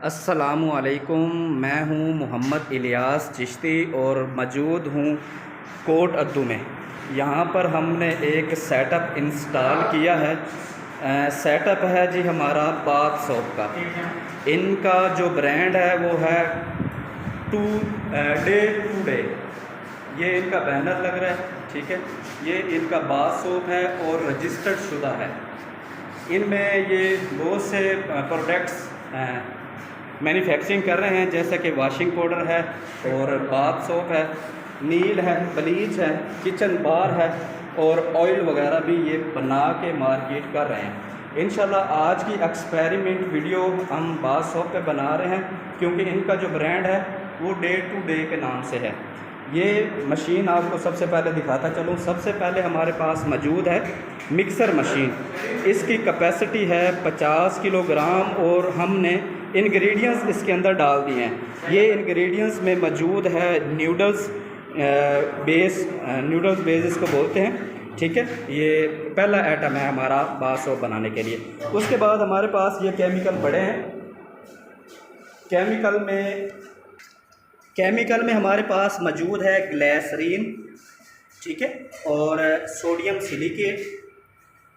अस्सलामुअलैकुम। मैं हूँ मोहम्मद इलियास चिश्ती और मौजूद हूँ कोट अद्दू में। यहाँ पर हमने एक सेटअप इंस्टॉल किया है। सेटअप है जी हमारा बाथ सोप का। इनका जो ब्रांड है वो है डे टू डे। ये इनका बैनर लग रहा है, ठीक है। ये इनका बाथ सोप है और रजिस्टर्ड शुदा है। इनमें ये बहुत से प्रोडक्ट्स मैन्युफैक्चरिंग कर रहे हैं, जैसे कि वॉशिंग पाउडर है और बाथ सोप है, नील है, ब्लीच है, किचन बार है और ऑयल वगैरह भी ये बना के मार्केट कर रहे हैं। इंशाल्लाह आज की एक्सपेरिमेंट वीडियो हम बाथ सोप पे बना रहे हैं, क्योंकि इनका जो ब्रांड है वो डे टू डे के नाम से है। ये मशीन आपको सबसे पहले दिखाता चलूँ। सबसे पहले हमारे पास मौजूद है मिक्सर मशीन। इसकी कैपेसिटी है 50 किलोग्राम और हमने इंग्रेडिएंट्स इसके अंदर डाल दिए हैं। ये इंग्रेडिएंट्स में मौजूद है नूडल्स बेस इसको बोलते हैं, ठीक है। ये पहला आइटम है हमारा बाथ सोप बनाने के लिए। उसके बाद हमारे पास ये केमिकल पड़े हैं। केमिकल में हमारे पास मौजूद है ग्लिसरीन, ठीक है, और सोडियम सिलिकेट।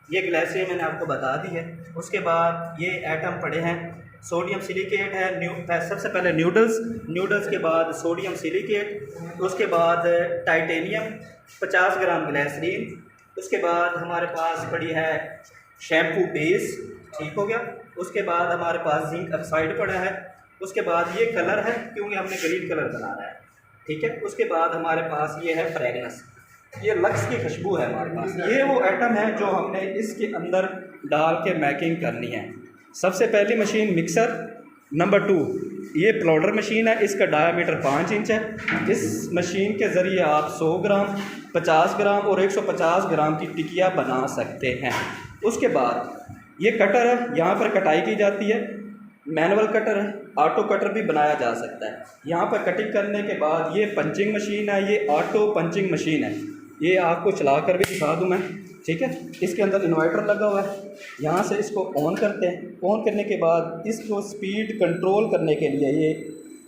ये ग्लिसरीन मैंने आपको बता दी है। उसके बाद ये आइटम पड़े हैं, सोडियम सिलिकेट है। सबसे पहले नूडल्स के बाद सोडियम सिलिकेट, उसके बाद टाइटेनियम 50 ग्राम ग्लिसरीन। उसके बाद हमारे पास पड़ी है शैम्पू बेस, ठीक हो गया। उसके बाद हमारे पास जिंक ऑक्साइड पड़ा है। उसके बाद ये कलर है, क्योंकि हमने ग्रीन कलर बनाना है, ठीक है। उसके बाद हमारे पास ये है फ्रेगनेंस, ये लक्स की खुशबू है हमारे पास। ये वो आइटम है जो हमने इसके अंदर डाल के मैकिंग करनी है। सबसे पहली मशीन मिक्सर। नंबर 2 ये प्लाउडर मशीन है। इसका डायामीटर 5 इंच है। इस मशीन के ज़रिए आप 100 ग्राम, 50 ग्राम और 150 ग्राम की टिकिया बना सकते हैं। उसके बाद ये कटर है, यहाँ पर कटाई की जाती है। मैनुअल कटर है, ऑटो कटर भी बनाया जा सकता है। यहाँ पर कटिंग करने के बाद ये पंचिंग मशीन है, ये ऑटो पंचिंग मशीन है। ये आपको चला कर भी दिखा दूँ मैं, ठीक है। इसके अंदर इन्वर्टर लगा हुआ है। यहाँ से इसको ऑन करते हैं। ऑन करने के बाद इसको स्पीड कंट्रोल करने के लिए ये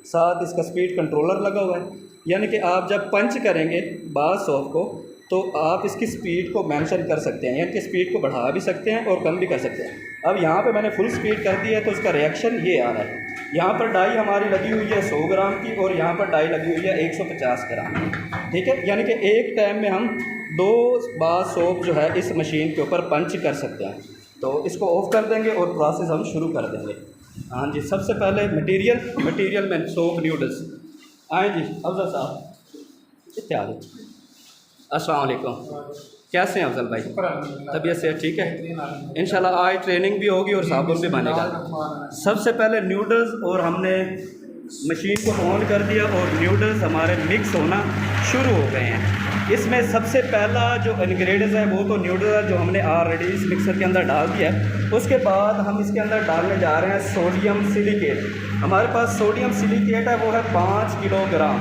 साथ इसका स्पीड कंट्रोलर लगा हुआ है। यानी कि आप जब पंच करेंगे बाथ सोप को तो आप इसकी स्पीड को मेंशन कर सकते हैं, यानी कि स्पीड को बढ़ा भी सकते हैं और कम भी कर सकते हैं। अब यहाँ पे मैंने फुल स्पीड कर दी है तो इसका रिएक्शन ये आ रहा है। यहाँ पर डाई हमारी लगी हुई है 100 ग्राम की और यहाँ पर डाई लगी हुई है 150 ग्राम की, ठीक है। यानी कि एक टाइम में हम 2 बाथ सोप जो है इस मशीन के ऊपर पंच कर सकते हैं। तो इसको ऑफ कर देंगे और प्रोसेस हम शुरू कर देंगे। हाँ जी, सबसे पहले मटीरियल में सोप नूडल्स। आए जी अफजल साहब, इतने आ जाए। अस्सलाम वालेकुम, कैसे हैं अफजल भाई? तबीयत से ठीक है? इंशाल्लाह आज ट्रेनिंग भी होगी और साबुन भी बनेगा। सबसे पहले नूडल्स, और हमने मशीन को ऑन कर दिया और नूडल्स हमारे मिक्स होना शुरू हो गए हैं। इसमें सबसे पहला जो इंग्रेडिएंट्स है वो तो नूडल्स है, जो हमने ऑलरेडी इस मिक्सर के अंदर डाल दिया है। उसके बाद हम इसके अंदर डालने जा रहे हैं सोडियम सिलिकेट। हमारे पास सोडियम सिलिकेट है, वो है 5 किलोग्राम।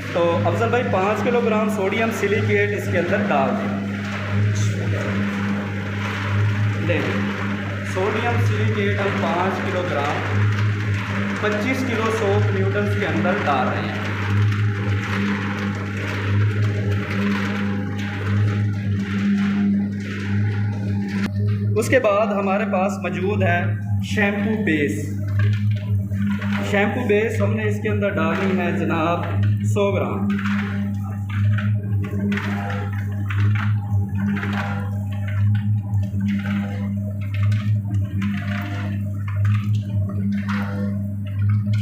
तो अफजल भाई 5 किलोग्राम सोडियम सिलिकेट इसके अंदर डाल दें। सोडियम सिलिकेट हम 5 किलोग्राम 25 किलो सोप नूडल्स के अंदर डाल रहे हैं। उसके बाद हमारे पास मौजूद है शैम्पू बेस। शैम्पू बेस हमने इसके अंदर डालनी है जनाब 100 ग्राम।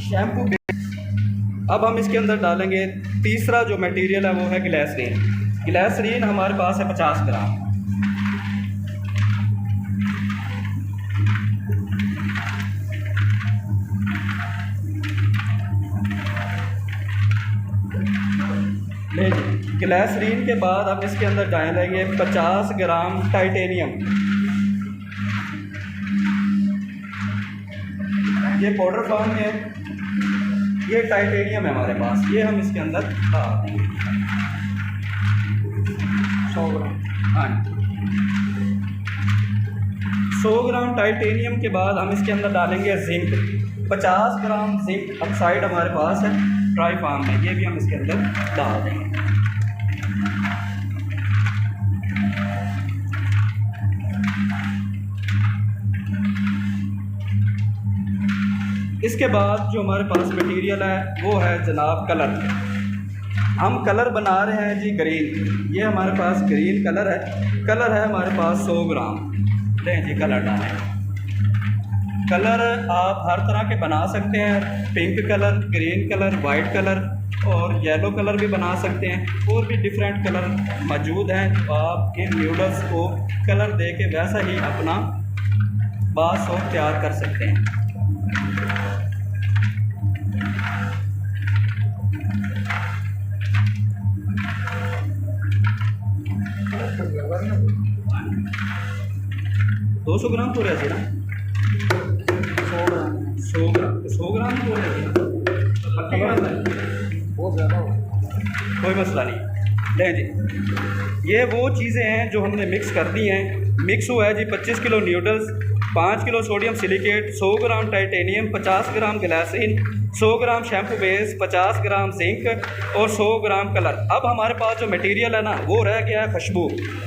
Shampoo base. अब हम इसके अंदर डालेंगे तीसरा जो मटेरियल है वो है ग्लिसरीन। ग्लिसरीन हमारे पास है 50 ग्राम। ग्लिसरीन के बाद हम इसके अंदर डालेंगे 50 ग्राम टाइटेनियम। ये पाउडर फॉर्म में है, ये टाइटेनियम है हमारे पास। ये हम इसके अंदर डाल देंगे 100 ग्राम। हाँ, 100 ग्राम टाइटेनियम के बाद हम इसके अंदर डालेंगे जिंक। 50 ग्राम जिंक ऑक्साइड हमारे पास है ट्राई फार्म में, ये भी हम इसके अंदर डाल देंगे। इसके बाद जो हमारे पास मटेरियल है वो है जनाब कलर। हम कलर बना रहे हैं जी ग्रीन, ये हमारे पास ग्रीन कलर है हमारे पास 100 ग्राम। लें जी कलर डालें। कलर आप हर तरह के बना सकते हैं, pink colour, green colour, white colour और येलो कलर भी बना सकते हैं। और भी डिफरेंट कलर मौजूद हैं, तो आप इन नूडल्स को कलर दे के वैसा ही अपना बास और तैयार कर सकते हैं। दो 200 ग्राम पूरे ऐसे ना 100 ग्राम पूरे बहुत ज़्यादा हो, कोई मसला नहीं। लें जी ये वो चीज़ें हैं जो हमने मिक्स कर दी हैं। मिक्स हुआ है जी 25 kilo noodles, 5 kilo sodium silicate, 100 ग्राम टाइटेनियम, 50 ग्राम ग्लाइसिन, 100 ग्राम शैम्पू बेस, 50 ग्राम जिंक और 100 ग्राम कलर। अब हमारे पास जो मटेरियल है ना वो रह गया है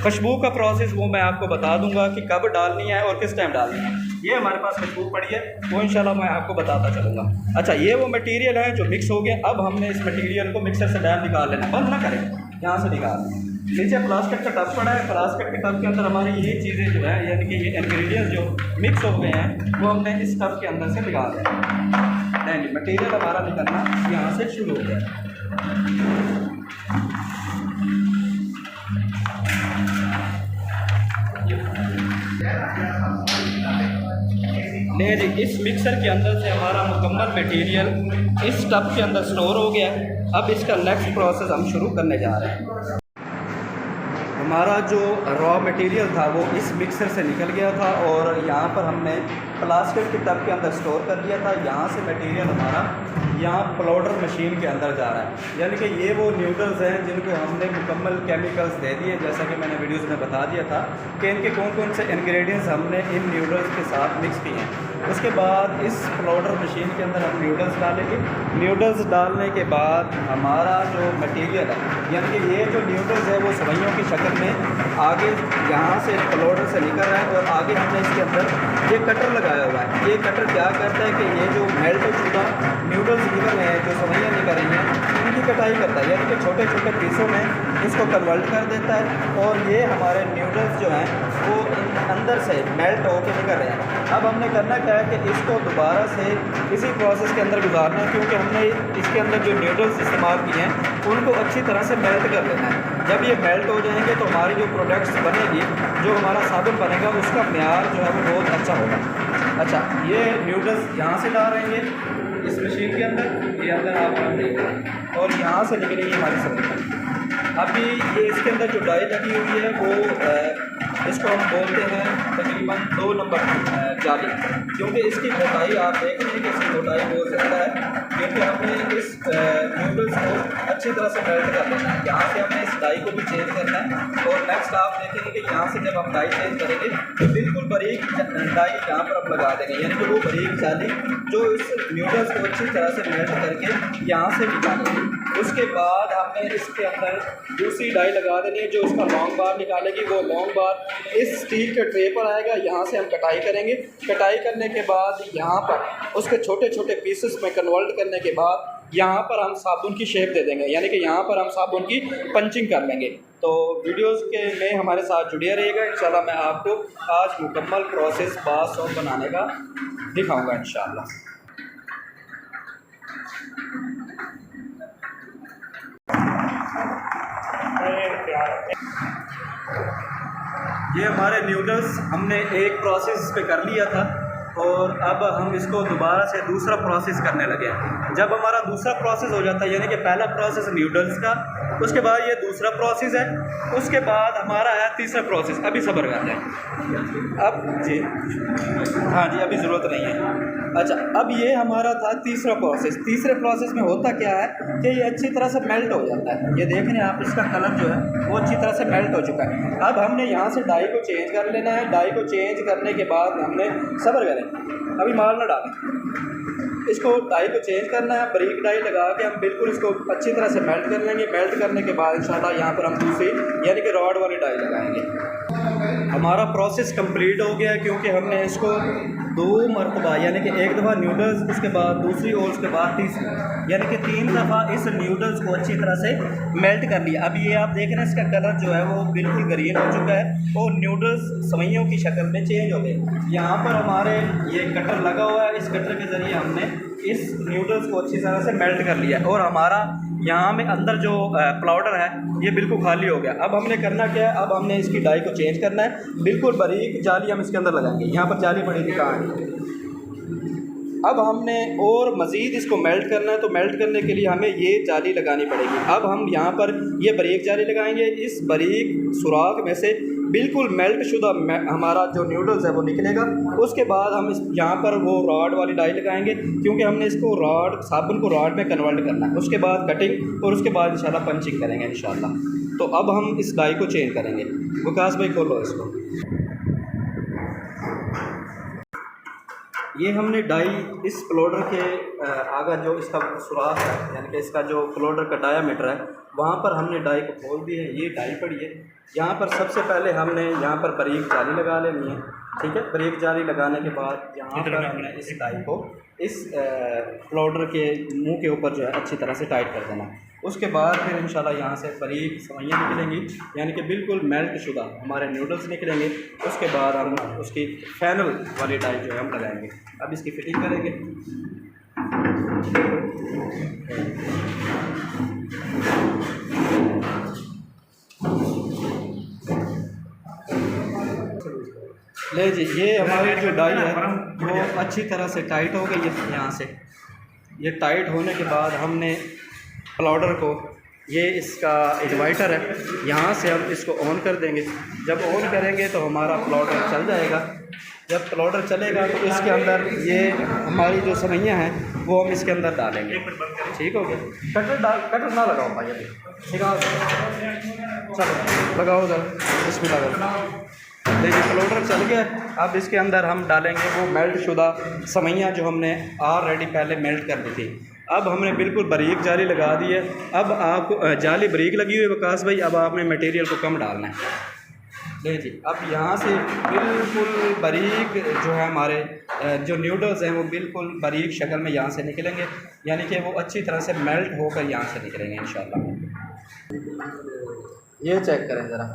खुशबू का प्रोसेस, वो मैं आपको बता दूंगा कि कब डालनी है और किस टाइम डालनी है। ये हमारे पास खुशबू पड़ी है, वो इंशाल्लाह मैं आपको बताता चलूँगा। अच्छा ये वो मटेरियल है जो मिक्स हो गया। अब हमने इस मटेरियल को मिक्सर से डाल निकाल लेना, बंद ना करें, यहाँ से निकाल। नीचे प्लास्टिक का टब पड़ा है, प्लास्टिक के टब के अंदर हमारी ये चीज़ें जो है यानी कि ये इंग्रेडिएंट्स जो मिक्स हो गए हैं वो हमने इस टब के अंदर से निकाल दिया। नहीं मटेरियल हमारा निकलना यहाँ से शुरू हो गया। नहीं जी इस मिक्सर के अंदर से हमारा मुकम्मल मटेरियल इस टब के अंदर स्टोर हो गया। अब इसका नेक्स्ट प्रोसेस हम शुरू करने जा रहे हैं। हमारा जो रॉ मटेरियल था वो इस मिक्सर से निकल गया था और यहाँ पर हमने प्लास्टिक के टब के अंदर स्टोर कर दिया था। यहाँ से मटेरियल हमारा यहाँ पाउडर मशीन के अंदर जा रहा है, यानी कि ये वो नूडल्स हैं जिनको हमने मुकम्मल केमिकल्स दे दिए, जैसा कि मैंने वीडियोस में बता दिया था कि इनके कौन कौन से इंग्रेडिएंट्स हमने इन नूडल्स के साथ मिक्स किए हैं। उसके बाद इस पाउडर मशीन के अंदर हम नूडल्स डालेंगे। नूडल्स डालने के बाद हमारा जो मटेरियल है यानी कि ये जो नूडल्स है वो सवैयों की शक्ल में आगे यहाँ से पाउडर से निकल रहा है और आगे हमने इसके अंदर ये कटर लगाया हुआ है। ये कटर क्या करता है कि ये जो मेल्ट हो चुका नूडल्स निकल रहे हैं, जो सवैयाँ निकल रही हैं, इनकी कटाई करता है, यानी कि छोटे छोटे पीसों में इसको कन्वर्ट कर देता है और ये हमारे नूडल्स जो हैं वो अंदर से मेल्ट होकर निकल रहे हैं। अब हमने करना क्या है कि इसको दोबारा से इसी प्रोसेस के अंदर गुजारना है, क्योंकि हमने इसके अंदर जो नूडल्स इस्तेमाल किए हैं उनको अच्छी तरह से मेल्ट कर लेना है। जब ये मेल्ट हो जाएंगे तो हमारी जो प्रोडक्ट्स बनेगी, जो हमारा साबुन बनेगा, उसका म्यार जो है वो बहुत अच्छा होगा। अच्छा ये नूडल्स यहाँ से डाल रहेंगे इस मशीन के अंदर, ये अंदर आप देख रहे हैं और यहाँ से निकलेगी हमारी सब्जी। अभी ये इसके अंदर जो डाई लगी हुई है वो इसको हम बोलते हैं तकरीबन 2 नंबर जाली, क्योंकि इसकी मोटाई आप देख रहे हैं कि इसकी मोटाई बहुत ज़्यादा है, क्योंकि हमने इस नूडल्स को अच्छी तरह से मेल्ट कर लेना है। यहाँ से हमने इस डाई को भी चेंज करना है और नेक्स्ट आप देखेंगे कि यहाँ से जब हम डाई चेंज करेंगे तो बिल्कुल बारीक डाई यहाँ पर हम लगा देंगे, यानी कि वो बारीक जाली जो इस नूडल्स को अच्छी तरह से मेल्ट करके यहाँ से निकालेंगे। उसके बाद हमने इसके अंदर दूसरी डाई लगा देनी है जो इसका लॉन्ग बार निकालेगी। वो लॉन्ग बार इस स्टील के ट्रे पर आएगा, यहाँ से हम कटाई करेंगे। कटाई करने के बाद यहाँ पर उसके छोटे छोटे पीसेस में कन्वर्ट करने के बाद यहाँ पर हम साबुन की शेप दे देंगे, यानी कि यहाँ पर हम साबुन की पंचिंग कर लेंगे। तो वीडियोस के में हमारे साथ जुड़े रहिएगा, इंशाल्लाह मैं आपको आज मुकम्मल प्रोसेस बास सॉस बनाने का दिखाऊंगा इंशाल्लाह। ये हमारे नूडल्स हमने एक प्रोसेस पे कर लिया था और अब हम इसको दोबारा से दूसरा प्रोसेस करने लगे। जब हमारा दूसरा प्रोसेस हो जाता है, यानी कि पहला प्रोसेस नूडल्स का, उसके बाद ये दूसरा प्रोसेस है, उसके बाद हमारा है तीसरा प्रोसेस। अभी सब्र कर जाए, अब जी हाँ जी अभी ज़रूरत नहीं है। अच्छा, अब ये हमारा था तीसरा प्रोसेस। तीसरे प्रोसेस में होता क्या है कि ये अच्छी तरह से मेल्ट हो जाता है। ये देख रहे हैं आप, इसका कलर जो है वो अच्छी तरह से मेल्ट हो चुका है। अब हमने यहाँ से डाई को चेंज कर लेना है। डाई को चेंज करने के बाद हमने सब्र करें, अभी माल ना डालें, इसको डाई को चेंज करना है। बारीक डाई लगा के हम बिल्कुल इसको अच्छी तरह से मेल्ट कर लेंगे। मेल्ट करने के बाद इंशाल्लाह यहाँ पर हम दूसरी यानी कि रॉड वाली डाई लगाएंगे। हमारा प्रोसेस कंप्लीट हो गया है, क्योंकि हमने इसको 2 मरतबा यानी कि एक दफ़ा न्यूडल्स, उसके बाद दूसरी और उसके बाद तीसरी, यानी कि 3 दफ़ा इस न्यूडल्स को अच्छी तरह से मेल्ट कर लिया। अब ये आप देख रहे हैं इसका कलर जो है वो बिल्कुल ग्रीन हो चुका है और न्यूडल्स सवैयों की शक्ल में चेंज हो गए। यहाँ पर हमारे ये कटर लगा हुआ है, इस कटर के ज़रिए हमने इस न्यूडल्स को अच्छी तरह से मेल्ट कर लिया और हमारा यहाँ में अंदर जो पाउडर है ये बिल्कुल खाली हो गया। अब हमने करना क्या है, अब हमने इसकी डाई को चेंज करना है। बिल्कुल बारीक जाली हम इसके अंदर लगाएंगे। यहाँ पर जाली पड़ी थी, कहाँ है? अब हमने और मज़ीद इसको मेल्ट करना है, तो मेल्ट करने के लिए हमें ये जाली लगानी पड़ेगी। अब हम यहाँ पर ये बारीक जाली लगाएंगे। इस बारीक सुराख में से बिल्कुल मेल्ट शुदा हमारा जो न्यूडल्स है वो निकलेगा। उसके बाद हम इस यहाँ पर वो रॉड वाली डाई लगाएंगे, क्योंकि हमने इसको रॉड साबुन को रॉड में कन्वर्ट करना है। उसके बाद कटिंग और उसके बाद इंशाल्लाह पंचिंग करेंगे इंशाल्लाह। तो अब हम इस डाई को चेंज करेंगे। विकास भाई खोलो इसको। ये हमने डाई इस प्लोडर के आगे जो इसका सुराख है, यानी कि इसका जो प्लोडर का डायामीटर है, वहाँ पर हमने डाई को खोल दी है। ये डाई पड़ी है। यहाँ पर सबसे पहले हमने यहाँ पर बारीक जाली लगा लेनी है, ठीक है। बारीक जाली लगाने के बाद यहाँ पर हमने इस डाई को इस प्लोडर के मुंह के ऊपर जो है अच्छी तरह से टाइट कर देना। उसके बाद फिर इंशाल्लाह यहाँ से बारीक सवैयाँ निकलेंगी, यानी कि बिल्कुल मेल्ट शुदा हमारे नूडल्स निकलेंगे। उसके बाद हम उसकी फाइनल वाली डाई जो है हम लगाएंगे। अब इसकी फिटिंग करेंगे। ले जी, ये हमारी जो डाई है वो अच्छी तरह से टाइट हो गई है। यहाँ से ये टाइट होने के बाद हमने पाउडर को, ये इसका इन्वर्टर है, यहाँ से हम इसको ऑन कर देंगे। जब ऑन करेंगे तो हमारा पाउडर चल जाएगा। जब पाउडर चलेगा तो इसके अंदर ये हमारी जो सवैयाँ हैं वो हम इसके अंदर डालेंगे। ठीक हो गया। कटर ना लगाओ भाई, अभी ठीक है, चलो लगाओ उधर, इसमें लगाओ। देखिए पाउडर चल गया। अब इसके अंदर हम डालेंगे वो मेल्ट शुदा सवैयाँ जो हमने ऑलरेडी पहले मेल्ट कर दी थी। अब हमने बिल्कुल बारीक जाली लगा दी है। अब आपको जाली बारीक लगी हुई है विकास भाई, अब आपने मटेरियल को कम डालना है। देखिए अब यहाँ से बिल्कुल बारीक जो है हमारे जो नूडल्स हैं वो बिल्कुल बारीक शक्ल में यहाँ से निकलेंगे, यानी कि वो अच्छी तरह से मेल्ट होकर यहाँ से निकलेंगे इंशाल्लाह। ये चेक करें ज़रा,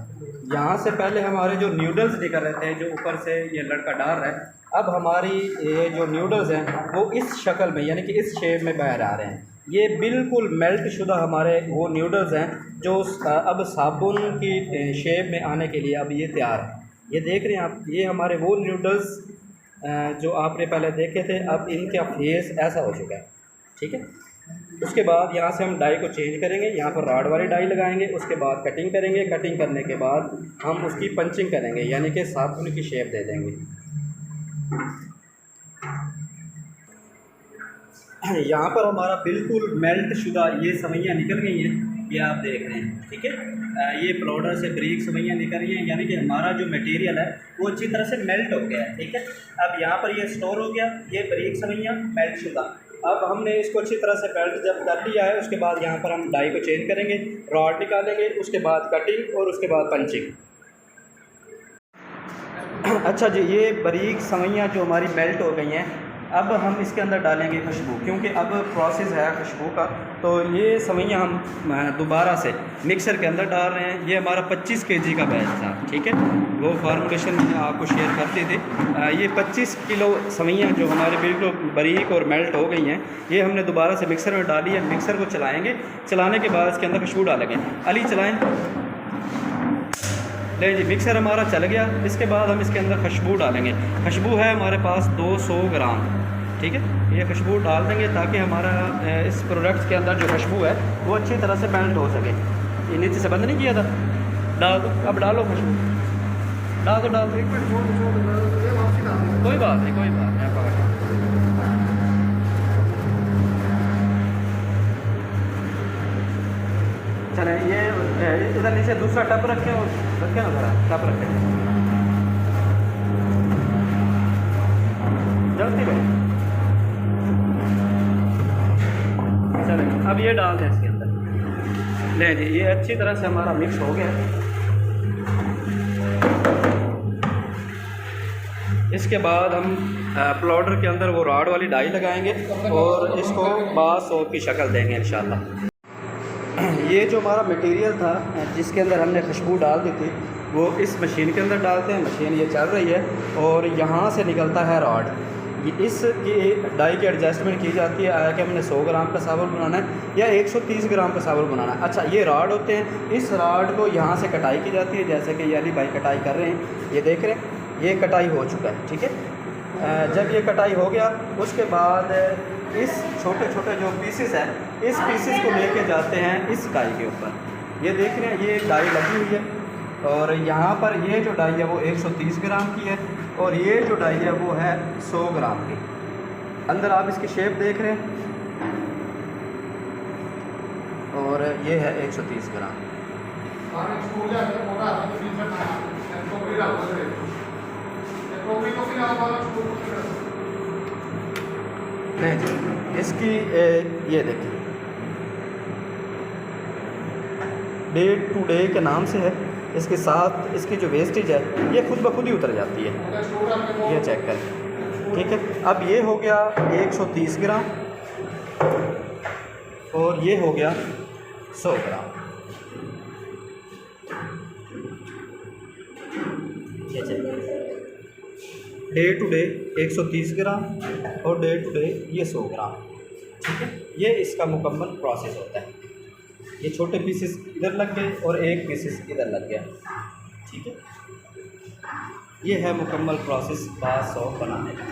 यहाँ से पहले हमारे जो नूडल्स निकल रहे थे, जो ऊपर से ये लड़का डाल रहा है, अब हमारी ये जो नूडल्स हैं वो इस शक्ल में यानी कि इस शेप में बाहर आ रहे हैं। ये बिल्कुल मेल्ट शुदा हमारे वो नूडल्स हैं जो अब साबुन की शेप में आने के लिए अब ये तैयार है। ये देख रहे हैं आप, ये हमारे वो नूडल्स जो आपने पहले देखे थे, अब इनका फेस ऐसा हो चुका है। ठीक है। उसके बाद यहाँ से हम डाई को चेंज करेंगे, यहाँ पर रॉड वाली डाई लगाएंगे। उसके बाद कटिंग करेंगे। कटिंग करने के बाद हम उसकी पंचिंग करेंगे, यानी कि साबुन की शेप दे देंगे। यहाँ पर हमारा बिल्कुल मेल्ट शुदा ये सवैयाँ निकल गई हैं, ये आप देख रहे हैं। ठीक है, ये पाउडर से बारीक सवैयाँ निकल रही हैं, यानी कि हमारा जो मटेरियल है वो अच्छी तरह से मेल्ट हो गया है। ठीक है, अब यहाँ पर ये स्टोर हो गया, ये बारीक सवैयाँ मेल्ट शुदा। अब हमने इसको अच्छी तरह से मेल्ट जब कर लिया है, उसके बाद यहाँ पर हम डाई को चेंज करेंगे, रॉड निकालेंगे, उसके बाद कटिंग और उसके बाद पंचिंग। अच्छा जी, ये बारीक सवैयाँ जो हमारी मेल्ट हो गई हैं, अब हम इसके अंदर डालेंगे खुशबू, क्योंकि अब प्रोसेस है खुशबू का। तो ये सवैयाँ हम दोबारा से मिक्सर के अंदर डाल रहे हैं। ये हमारा 25 kg का बैच था। ठीक है, वो फार्मूलेशन मैंने आपको शेयर करते थे। ये 25 किलो सवैयाँ जो हमारे बिल्कुल बारीक और मेल्ट हो गई हैं, ये हमने दोबारा से मिक्सर में डाली है। मिक्सर को चलाएँगे, चलाने के बाद इसके अंदर खुशबू डालेंगे। अली चलाएँ। ले जी, मिक्सर हमारा चल गया। इसके बाद हम इसके अंदर खुशबू डालेंगे। खुशबू है हमारे पास 200 ग्राम। ठीक है, ये खुशबू डाल देंगे ताकि हमारा इस प्रोडक्ट के अंदर जो खुशबू है वो अच्छी तरह से मेल्ट हो सके। ये नीचे से बंद नहीं किया था, डाल दो। अब डालो खुशबू, डाल दो, डाल दो। कोई बात नहीं, कोई बात नहीं। इधर नीचे दूसरा टप रखें और रखें ना, ज़रा टप रखें जल्दी में। चलें, अब ये डाल दें इसके अंदर। ले जी, ये अच्छी तरह से हमारा मिक्स हो गया। इसके बाद हम प्लॉटर के अंदर वो रॉड वाली डाई लगाएंगे और इसको बास और की शक्ल देंगे इंशाल्लाह। ये जो हमारा मटेरियल था जिसके अंदर हमने खुशबू डाल दी थी, वो इस मशीन के अंदर डालते हैं। मशीन ये चल रही है और यहाँ से निकलता है रॉड। इसकी डाई की एडजस्टमेंट की जाती है, आया कि हमने 100 ग्राम का साबुन बनाना है या 130 ग्राम का साबुन बनाना है। अच्छा, ये रॉड होते हैं, इस रॉड को यहाँ से कटाई की जाती है, जैसे कि ये अली भाई कटाई कर रहे हैं, ये देख रहे हैं, ये कटाई हो चुका है। ठीक है, जब ये कटाई हो गया उसके बाद इस छोटे छोटे जो पीसेस हैं, इस पीसेस को लेके जाते हैं इस डाई के ऊपर। ये देख रहे हैं, ये डाई लगी हुई है और यहाँ पर ये जो डाई है वो 130 ग्राम की है और ये जो डाई है वो है 100 ग्राम की। अंदर आप इसकी शेप देख रहे हैं और ये है 130 ग्राम। नहीं जी, इसकी ये देखिए डे टू डे के नाम से है, इसके साथ इसकी जो वेस्टेज है ये खुद ब खुद ही उतर जाती है। ये चेक करें, ठीक है। अब ये हो गया 130 ग्राम और ये हो गया 100 ग्राम। ये चेक डे टू डे 130 ग्राम और डे टू डे ये 100 ग्राम। ठीक है, ये इसका मुकम्मल प्रोसेस होता है। ये छोटे पीसेस इधर लग गए और एक पीसेस इधर लग गया। ठीक है, ये है मुकम्मल प्रोसेस बास सॉफ्ट बनाने का।